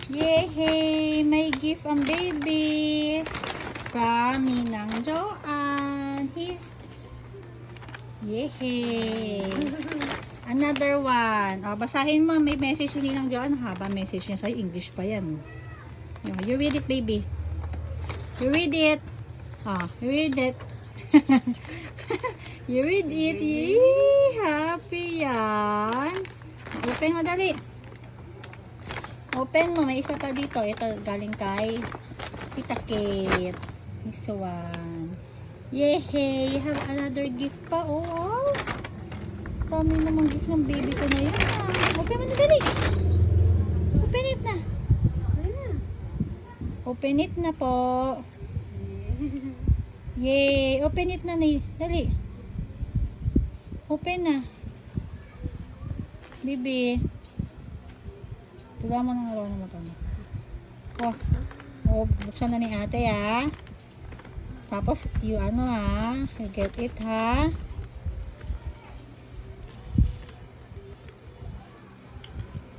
Yay! May gift ang baby from Ninang Joanne. Here. Yay! Another one. O, basahin mo. May message ni Ninang Joanne. Haba message niya sa'yo. English pa yan. You read it, baby. You read it. You read it. You read it. Yay! Happy yan. Open mo dali. Open mo. May isa pa dito. Ito galing kay Tita Kate. This one. Yay! You have another gift pa. Oh! Dami namang gift ng baby ko na yun. Open mo na dali. Open it na. Open it na po. Yay! Open it na na. Dali. Open na. Bibi. Tuwa mo ng araw na mata mo. Buksan na ni ate ha. Tapos, you you get it ha.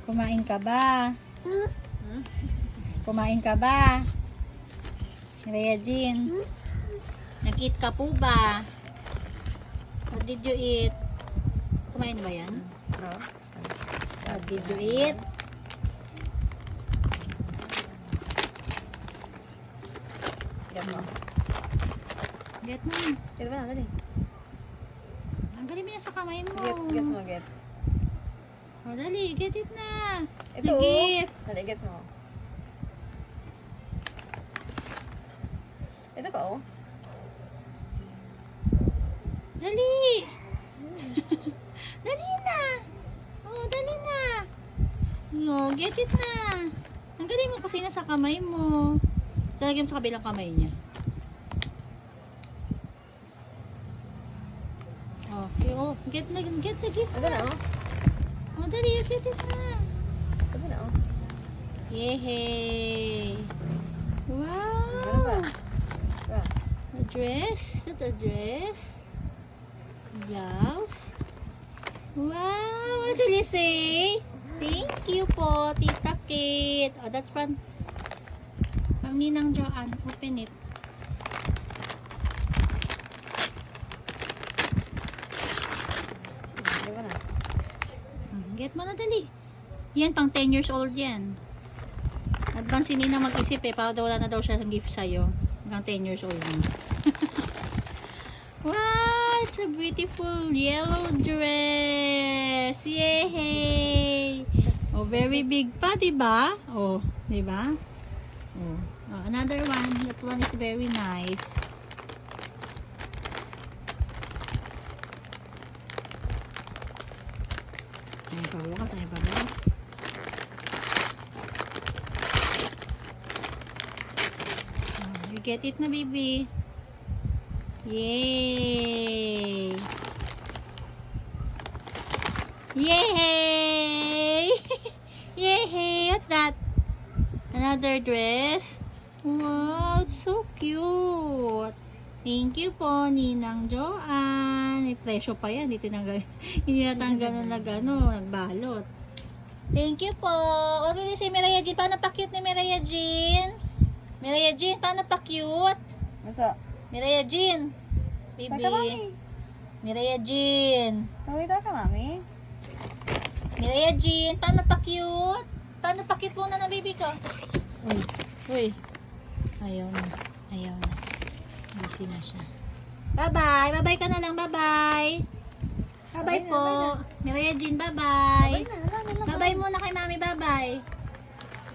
Kumain ka ba? Kumain ka ba? Rhea Jean. Nag-eat ka po ba? What did you eat? Kumain ba yan? No. What did you eat? Get mo. Get mo. Get mo na, dali. Tanggalin mo yan sa kamay mo. Get mo, get. O, dali. Get it na. Ito. Gift. Dali, get mo. Ito pa, oh. Dali. Dali na. Oh, dali na. No, get it na. Tanggalin mo kasi na sa kamay mo. Talagyan mo sa kabilang kamay niya. Get the gift. Ito na, oh. Oh, dali, get it na. Ito na, oh. Yay! Ano Wow! ba? A dress? Is that a dress? Blouse? Wow! What did you say? Thank you po, Tita Kate. Oh, that's from Ninang Joanne. Open it. Get mo na dali. Yan, pang 10 years old yan. Advance si Nina mag-isip para daw wala na daw siya ng gift sa'yo. Hanggang 10 years old na. Wow, it's a beautiful yellow dress. Yay! Oh, very big pa, diba? Oh, diba? Oh, another one. That one is very nice. Ay, pabukas. You get it na, baby. Yay! Yay! Yay! What's that? Another dress? Wow, it's so cute. Thank you po, Ninang Joanne. May presyo pa yan. Hindi natanggal na nagbalot. Thank you po. What will you say, Mireya Jean? Paano pa-cute ni Mireya Jean? Mireya Jean, paano pa-cute? Masa? Mireya Jean. Baby. Taka, mami. Mireya Jean. Tawita ka, mami. Mireya Jean, paano pa-cute? Paano pa-cute muna ng baby ko? Uy. Ayaw na. Busy na siya. Bye-bye. Bye-bye ka na lang. Bye-bye. Bye-bye po. Mireya Jean, bye-bye. Bye-bye muna kay mami. Bye-bye.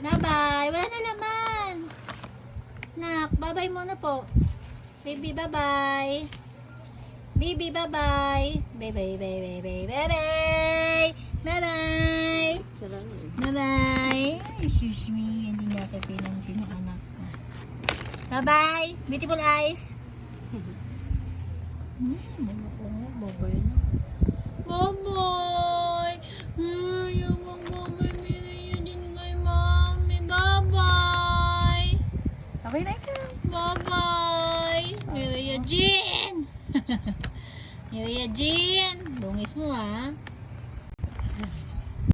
Bye-bye. Wala na laman. Nak, bye-bye muna po. Baby, bye-bye. Baby, bye-bye. Bye-bye, bye-bye, bye-bye. Bye-bye. Bye-bye. Bye-bye. Excuse me. Hindi na ako pinansin ng anak ko. Bye-bye. Beautiful eyes. Bye-bye na. Bye-bye. Yung bye-bye. Mireya din kay mami. Bye-bye. Okay na ikaw. Bye-bye. Mireya Jean. Mireya Jean. Bungis mo ha.